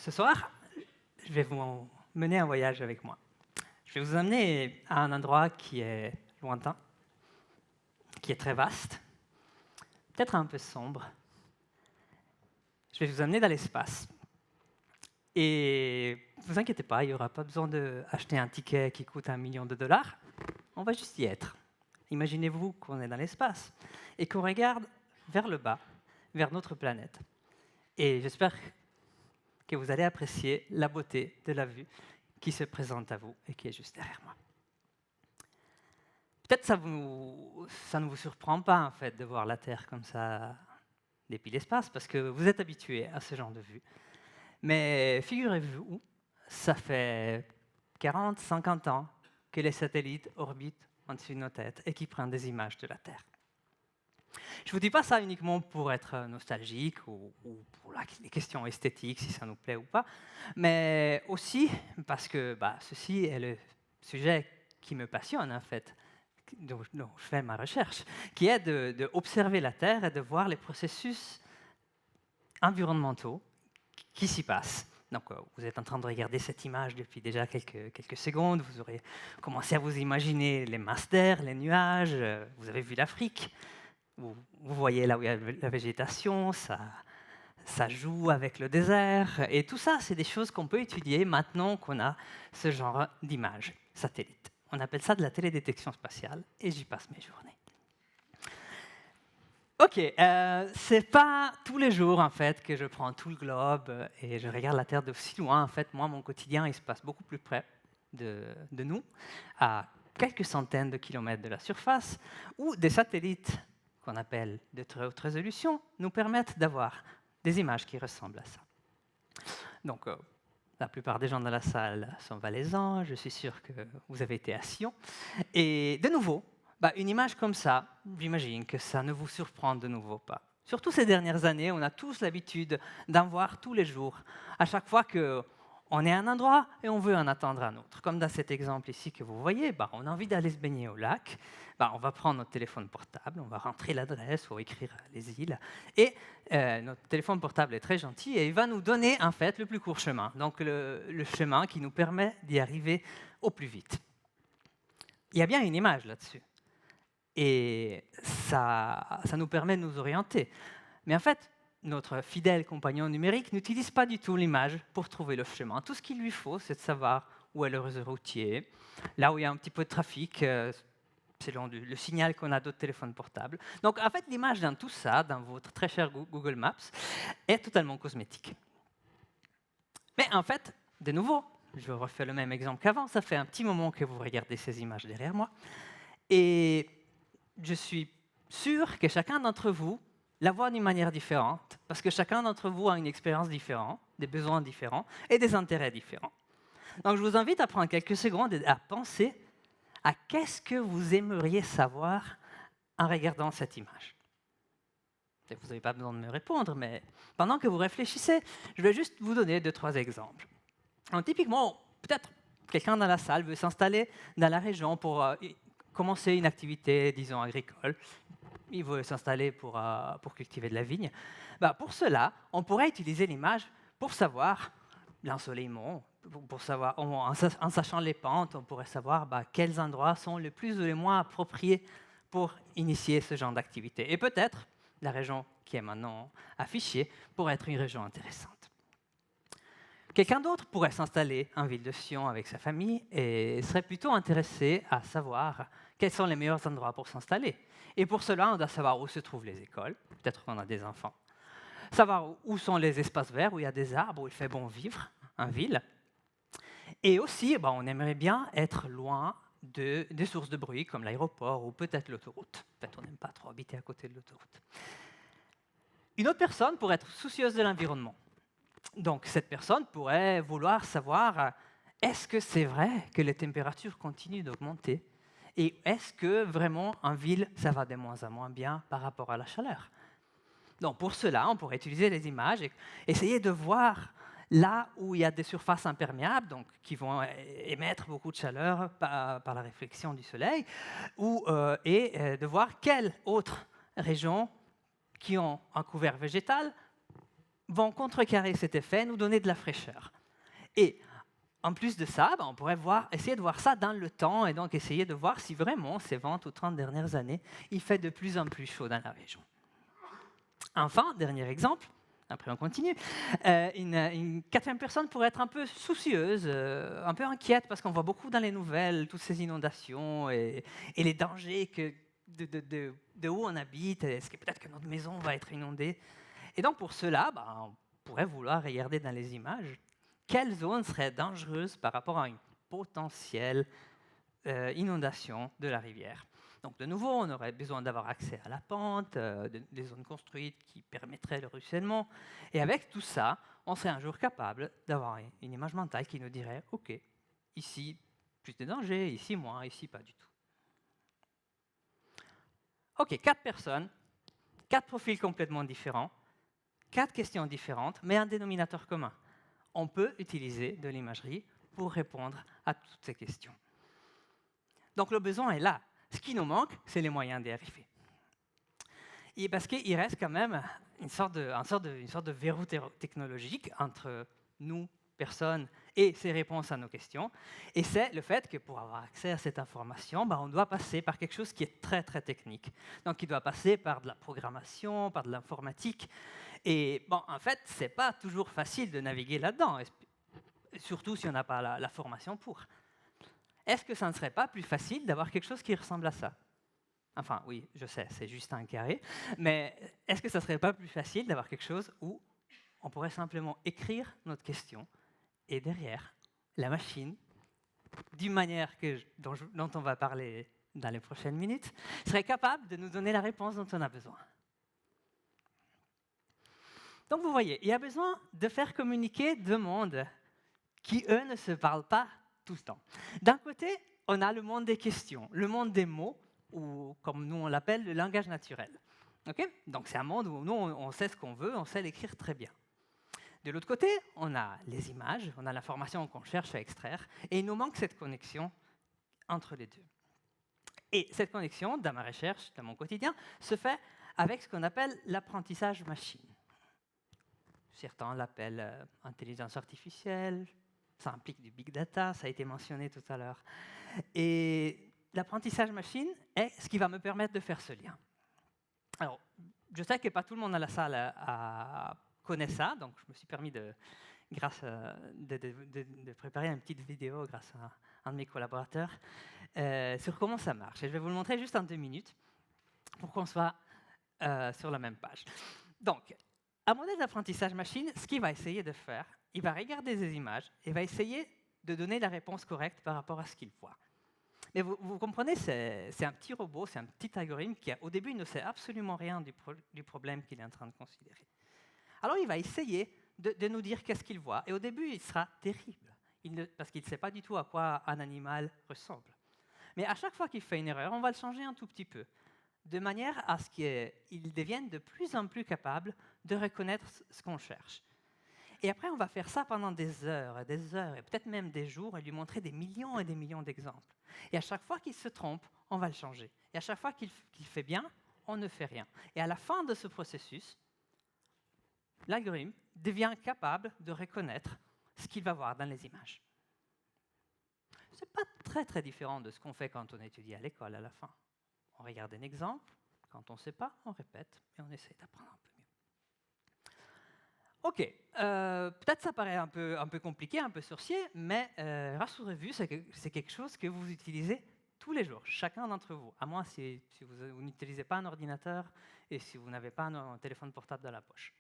Ce soir, je vais vous mener un voyage avec moi. Je vais vous amener à un endroit qui est lointain, qui est très vaste, peut-être un peu sombre. Je vais vous amener dans l'espace. Et ne vous inquiétez pas, il n'y aura pas besoin d'acheter un ticket qui coûte $1 million. On va juste y être. Imaginez-vous qu'on est dans l'espace et qu'on regarde vers le bas, vers notre planète. Et j'espère que vous allez apprécier la beauté de la vue qui se présente à vous et qui est juste derrière moi. Peut-être ça ne vous surprend pas en fait de voir la Terre comme ça depuis l'espace, parce que vous êtes habitué à ce genre de vue. Mais figurez-vous, ça fait 40, 50 ans que les satellites orbitent au-dessus de nos têtes et qui prennent des images de la Terre. Je ne vous dis pas ça uniquement pour être nostalgique ou pour les questions esthétiques, si ça nous plaît ou pas, mais aussi parce que ceci est le sujet qui me passionne, en fait, dont je fais ma recherche, qui est d'observer la Terre et de voir les processus environnementaux qui s'y passent. Donc, vous êtes en train de regarder cette image depuis déjà quelques secondes, vous aurez commencé à vous imaginer les masses d'air, les nuages, vous avez vu l'Afrique. Vous voyez là où il y a la végétation, ça joue avec le désert. Et tout ça, c'est des choses qu'on peut étudier maintenant qu'on a ce genre d'images satellites. On appelle ça de la télédétection spatiale, et j'y passe mes journées. Ok, c'est pas tous les jours en fait que je prends tout le globe et je regarde la Terre de si loin. En fait, moi, mon quotidien, il se passe beaucoup plus près de nous, à quelques centaines de kilomètres de la surface, où des satellites qu'on appelle de très haute résolution, nous permettent d'avoir des images qui ressemblent à ça. Donc, la plupart des gens dans la salle sont valaisans, je suis sûr que vous avez été à Sion. Et de nouveau, une image comme ça, j'imagine que ça ne vous surprend de nouveau pas. Surtout ces dernières années, on a tous l'habitude d'en voir tous les jours, à chaque fois qu'on est à un endroit et on veut en attendre un autre. Comme dans cet exemple ici que vous voyez, on a envie d'aller se baigner au lac, on va prendre notre téléphone portable, on va rentrer l'adresse ou écrire les îles, et notre téléphone portable est très gentil et il va nous donner en fait le plus court chemin, donc le chemin qui nous permet d'y arriver au plus vite. Il y a bien une image là-dessus, et ça nous permet de nous orienter. Mais en fait, notre fidèle compagnon numérique n'utilise pas du tout l'image pour trouver le chemin. Tout ce qu'il lui faut, c'est de savoir où est le réseau routier, là où il y a un petit peu de trafic, selon le signal qu'on a d'autres téléphones portables. Donc en fait, l'image dans tout ça, dans votre très cher Google Maps, est totalement cosmétique. Mais en fait, de nouveau, je refais le même exemple qu'avant, ça fait un petit moment que vous regardez ces images derrière moi, et je suis sûr que chacun d'entre vous la voit d'une manière différente, parce que chacun d'entre vous a une expérience différente, des besoins différents et des intérêts différents. Donc je vous invite à prendre quelques secondes et à penser à qu'est-ce que vous aimeriez savoir en regardant cette image. Vous n'avez pas besoin de me répondre, mais pendant que vous réfléchissez, je vais juste vous donner 2-3 exemples. Donc, typiquement, peut-être quelqu'un dans la salle veut s'installer dans la région pour commencer une activité, disons, agricole. Il veut s'installer pour cultiver de la vigne. Pour cela, on pourrait utiliser l'image pour savoir l'ensoleillement, pour savoir, en sachant les pentes, on pourrait savoir quels endroits sont les plus ou les moins appropriés pour initier ce genre d'activité. Et peut-être la région qui est maintenant affichée pourrait être une région intéressante. Quelqu'un d'autre pourrait s'installer en ville de Sion avec sa famille et serait plutôt intéressé à savoir quels sont les meilleurs endroits pour s'installer. Et pour cela, on doit savoir où se trouvent les écoles, peut-être qu'on a des enfants, savoir où sont les espaces verts, où il y a des arbres, où il fait bon vivre en ville. Et aussi, on aimerait bien être loin des sources de bruit, comme l'aéroport ou peut-être l'autoroute. Peut-être on n'aime pas trop habiter à côté de l'autoroute. Une autre personne pourrait être soucieuse de l'environnement. Donc cette personne pourrait vouloir savoir, est-ce que c'est vrai que les températures continuent d'augmenter? Et est-ce que vraiment en ville, ça va de moins en moins bien par rapport à la chaleur? Donc pour cela, on pourrait utiliser les images et essayer de voir là où il y a des surfaces imperméables, donc qui vont émettre beaucoup de chaleur par la réflexion du soleil, et de voir quelles autres régions qui ont un couvert végétal vont contrecarrer cet effet, nous donner de la fraîcheur. Et en plus de ça, on pourrait essayer de voir ça dans le temps et donc essayer de voir si vraiment ces 20 ou 30 dernières années, il fait de plus en plus chaud dans la région. Enfin, dernier exemple, après on continue, une quatrième personne pourrait être un peu soucieuse, un peu inquiète parce qu'on voit beaucoup dans les nouvelles toutes ces inondations et les dangers de où on habite. Est-ce que peut-être que notre maison va être inondée? Et donc pour cela, on pourrait vouloir regarder dans les images quelle zone serait dangereuse par rapport à une potentielle inondation de la rivière. Donc de nouveau, on aurait besoin d'avoir accès à la pente, des zones construites qui permettraient le ruissellement. Et avec tout ça, on serait un jour capable d'avoir une image mentale qui nous dirait « Ok, ici, plus de danger, ici, moins, ici, pas du tout. » Ok, 4 personnes, 4 profils complètement différents, 4 questions différentes, mais un dénominateur commun. On peut utiliser de l'imagerie pour répondre à toutes ces questions. Donc le besoin est là. Ce qui nous manque, c'est les moyens d'y arriver. Et parce qu'il reste quand même une sorte de verrou technologique entre nous, personnes, et ces réponses à nos questions. Et c'est le fait que pour avoir accès à cette information, on doit passer par quelque chose qui est très, très technique. Donc, il doit passer par de la programmation, par de l'informatique. Et en fait, ce n'est pas toujours facile de naviguer là-dedans, surtout si on n'a pas la formation pour. Est-ce que ça ne serait pas plus facile d'avoir quelque chose qui ressemble à ça? Enfin, oui, je sais, c'est juste un carré, mais est-ce que ça ne serait pas plus facile d'avoir quelque chose où on pourrait simplement écrire notre question et derrière, la machine, d'une manière dont on va parler dans les prochaines minutes, serait capable de nous donner la réponse dont on a besoin? Donc vous voyez, il y a besoin de faire communiquer deux mondes qui, eux, ne se parlent pas tout le temps. D'un côté, on a le monde des questions, le monde des mots, ou comme nous on l'appelle, le langage naturel. Okay? Donc c'est un monde où nous, on sait ce qu'on veut, on sait l'écrire très bien. De l'autre côté, on a les images, on a l'information qu'on cherche à extraire, et il nous manque cette connexion entre les deux. Et cette connexion, dans ma recherche, dans mon quotidien, se fait avec ce qu'on appelle l'apprentissage machine. Certains l'appellent intelligence artificielle, ça implique du big data, ça a été mentionné tout à l'heure. Et l'apprentissage machine est ce qui va me permettre de faire ce lien. Alors, je sais que pas tout le monde dans la salle connaît ça, donc je me suis permis de préparer une petite vidéo grâce à un de mes collaborateurs sur comment ça marche. Et je vais vous le montrer juste en 2 minutes pour qu'on soit sur la même page. Donc, un modèle d'apprentissage machine, ce qu'il va essayer de faire, il va regarder des images et va essayer de donner la réponse correcte par rapport à ce qu'il voit. Mais vous comprenez, c'est un petit robot, c'est un petit algorithme qui, au début, ne sait absolument rien du problème qu'il est en train de considérer. Alors, il va essayer de nous dire qu'est-ce qu'il voit. Et au début, il sera terrible, parce qu'il ne sait pas du tout à quoi un animal ressemble. Mais à chaque fois qu'il fait une erreur, on va le changer un tout petit peu, de manière à ce qu'il devienne de plus en plus capable de reconnaître ce qu'on cherche. Et après, on va faire ça pendant des heures, et peut-être même des jours, et lui montrer des millions et des millions d'exemples. Et à chaque fois qu'il se trompe, on va le changer. Et à chaque fois qu'il fait bien, on ne fait rien. Et à la fin de ce processus, l'algorithme devient capable de reconnaître ce qu'il va voir dans les images. Ce n'est pas très, très différent de ce qu'on fait quand on étudie à l'école à la fin. On regarde un exemple, quand on ne sait pas, on répète, et on essaie d'apprendre un peu mieux. Ok, peut-être ça paraît un peu compliqué, un peu sorcier, mais rassurez-vous, c'est quelque chose que vous utilisez tous les jours, chacun d'entre vous, à moins si vous n'utilisez pas un ordinateur et si vous n'avez pas un téléphone portable dans la poche.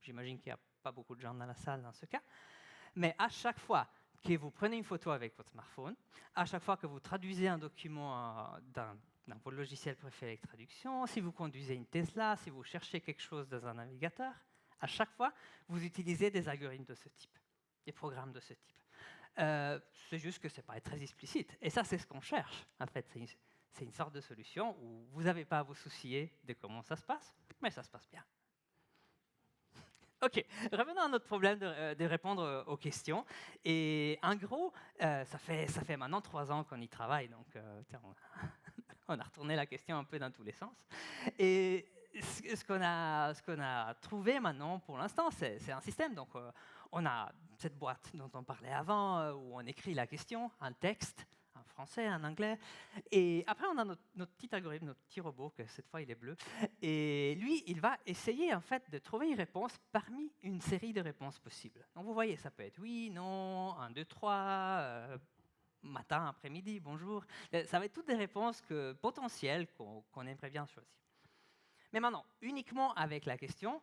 J'imagine qu'il n'y a pas beaucoup de gens dans la salle dans ce cas, mais à chaque fois que vous prenez une photo avec votre smartphone, à chaque fois que vous traduisez un document dans vos logiciels préférés de traduction, si vous conduisez une Tesla, si vous cherchez quelque chose dans un navigateur, à chaque fois, vous utilisez des algorithmes de ce type, des programmes de ce type. C'est juste que ce n'est pas très explicite. Et ça, c'est ce qu'on cherche. En fait, c'est une sorte de solution où vous n'avez pas à vous soucier de comment ça se passe, mais ça se passe bien. OK, revenons à notre problème de répondre aux questions. Et en gros, ça fait maintenant 3 ans qu'on y travaille, donc on a retourné la question un peu dans tous les sens. Et ce qu'on a trouvé maintenant, pour l'instant, c'est un système. Donc, on a cette boîte dont on parlait avant, où on écrit la question, un texte, en français, en anglais. Et après, on a notre petit algorithme, notre petit robot, que cette fois, il est bleu. Et lui, il va essayer, en fait, de trouver une réponse parmi une série de réponses possibles. Donc, vous voyez, ça peut être oui, non, 1, 2, 3, matin, après-midi, bonjour. Ça va être toutes des réponses potentielles qu'on aimerait bien choisir. Mais maintenant, uniquement avec la question,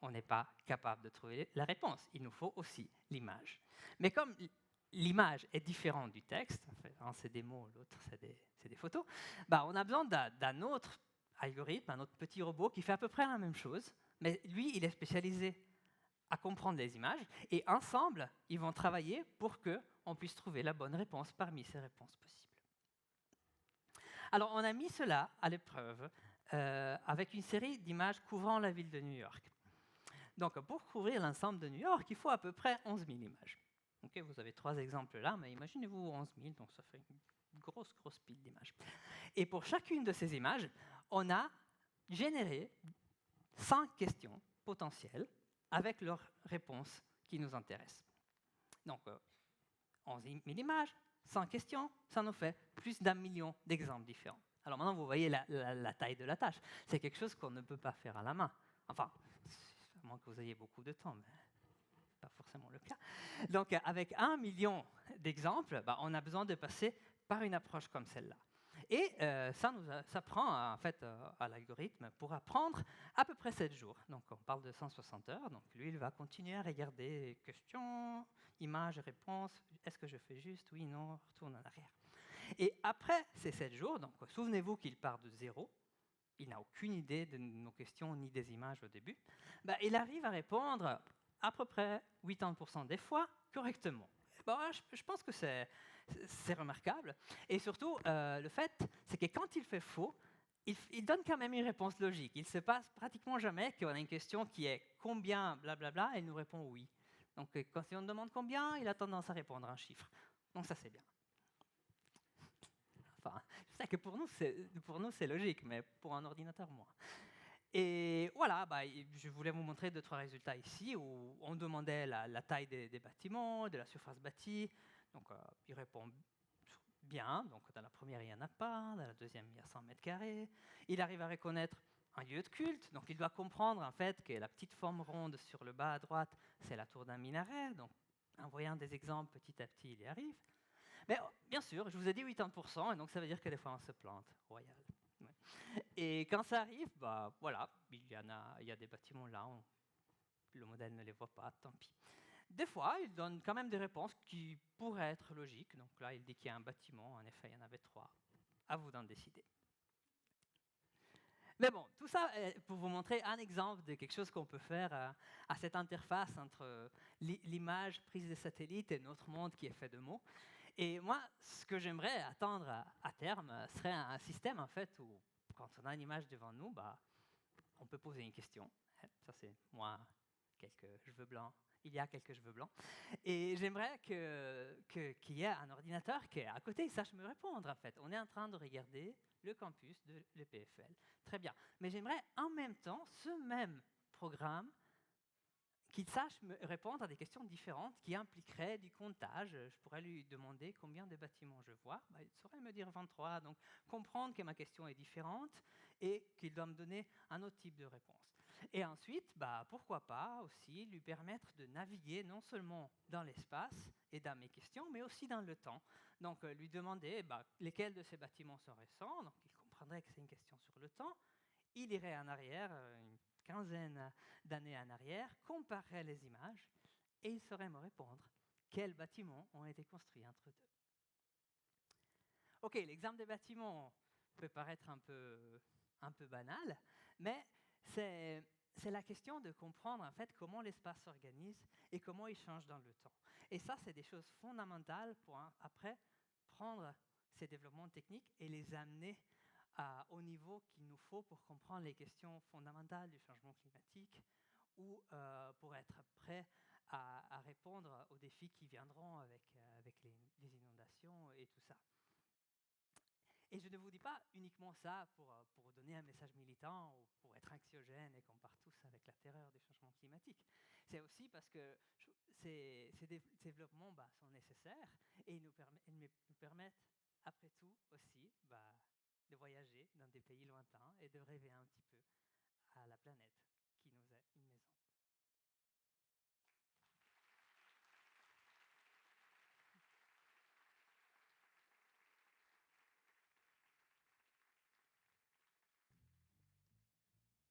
on n'est pas capable de trouver la réponse. Il nous faut aussi l'image. Mais comme l'image est différente du texte, en fait, un c'est des mots, l'autre c'est des photos, bah, on a besoin d'un autre algorithme, un autre petit robot qui fait à peu près la même chose, mais lui, il est spécialisé à comprendre les images, et ensemble, ils vont travailler pour qu'on puisse trouver la bonne réponse parmi ces réponses possibles. Alors, on a mis cela à l'épreuve avec une série d'images couvrant la ville de New York. Donc, pour couvrir l'ensemble de New York, il faut à peu près 11 000 images. Okay, vous avez 3 exemples là, mais imaginez-vous 11 000, donc ça fait une grosse pile d'images. Et pour chacune de ces images, on a généré 5 questions potentielles avec leurs réponses qui nous intéressent. Donc, 11 000 images, 100 questions, ça nous fait plus d'1 million d'exemples différents. Alors maintenant, vous voyez la taille de la tâche. C'est quelque chose qu'on ne peut pas faire à la main. Enfin, à moins que vous ayez beaucoup de temps, mais ce n'est pas forcément le cas. Donc, avec 1 million d'exemples, bah, on a besoin de passer par une approche comme celle-là. Et ça prend en fait à l'algorithme pour apprendre à peu près 7 jours. Donc on parle de 160 heures. Donc lui, il va continuer à regarder questions, images, réponses. Est-ce que je fais juste? Oui, non, retourne en arrière. Et après ces 7 jours, donc souvenez-vous qu'il part de zéro. Il n'a aucune idée de nos questions ni des images au début. Bah, il arrive à répondre à peu près 80% des fois correctement. Bon, je pense que c'est remarquable. Et surtout, le fait, c'est que quand il fait faux, il donne quand même une réponse logique. Il ne se passe pratiquement jamais qu'on a une question qui est combien, blablabla, et il nous répond oui. Donc, quand on demande combien, il a tendance à répondre un chiffre. Donc, ça, c'est bien. Enfin, je sais que pour nous, c'est logique, mais pour un ordinateur, moins. Et voilà, bah, je voulais vous montrer 2-3 résultats ici où on demandait la taille des bâtiments, de la surface bâtie. Donc, il répond bien. Donc, dans la première, il n'y en a pas. Dans la deuxième, il y a 100 mètres carrés. Il arrive à reconnaître un lieu de culte. Donc, il doit comprendre en fait que la petite forme ronde sur le bas à droite, c'est la tour d'un minaret. Donc, en voyant des exemples, petit à petit, il y arrive. Mais bien sûr, je vous ai dit 80%, et donc ça veut dire que des fois, on se plante. Royal. Ouais. Et quand ça arrive, bah, voilà, il y a des bâtiments là, le modèle ne les voit pas, tant pis. Des fois, il donne quand même des réponses qui pourraient être logiques. Donc là, il dit qu'il y a un bâtiment, en effet, il y en avait 3. À vous d'en décider. Mais bon, tout ça pour vous montrer un exemple de quelque chose qu'on peut faire à cette interface entre l'image prise des satellites et notre monde qui est fait de mots. Et moi, ce que j'aimerais attendre à terme serait un système en fait où, quand on a une image devant nous, bah, on peut poser une question. Ça, c'est moi, quelques cheveux blancs. Il y a quelques cheveux blancs. Et j'aimerais qu'il y ait un ordinateur qui, à côté, sache me répondre, en fait. On est en train de regarder le campus de l'EPFL. Très bien. Mais j'aimerais en même temps ce même programme qu'il sache me répondre à des questions différentes qui impliqueraient du comptage. Je pourrais lui demander combien de bâtiments je vois. Bah, il saurait me dire 23. Donc, comprendre que ma question est différente et qu'il doit me donner un autre type de réponse. Et ensuite, bah, pourquoi pas aussi lui permettre de naviguer non seulement dans l'espace et dans mes questions, mais aussi dans le temps. Donc, lui demander lesquels de ces bâtiments sont récents. Donc, il comprendrait que c'est une question sur le temps. Il irait en arrière, une quinzaine d'années en arrière, comparerait les images et il saurait me répondre quels bâtiments ont été construits entre deux. Ok, l'exemple des bâtiments peut paraître un peu banal, mais c'est la question de comprendre en fait comment l'espace s'organise et comment il change dans le temps. Et ça, c'est des choses fondamentales pour après prendre ces développements techniques et les amener au niveau qu'il nous faut pour comprendre les questions fondamentales du changement climatique ou pour être prêt à répondre aux défis qui viendront avec les inondations et tout ça. Et je ne vous dis pas uniquement ça pour donner un message militant ou pour être anxiogène et qu'on part tous avec la terreur du changement climatique. C'est aussi parce que ces développements sont nécessaires et ils nous permettent, après tout, aussi de voyager dans des pays lointains et de rêver un petit peu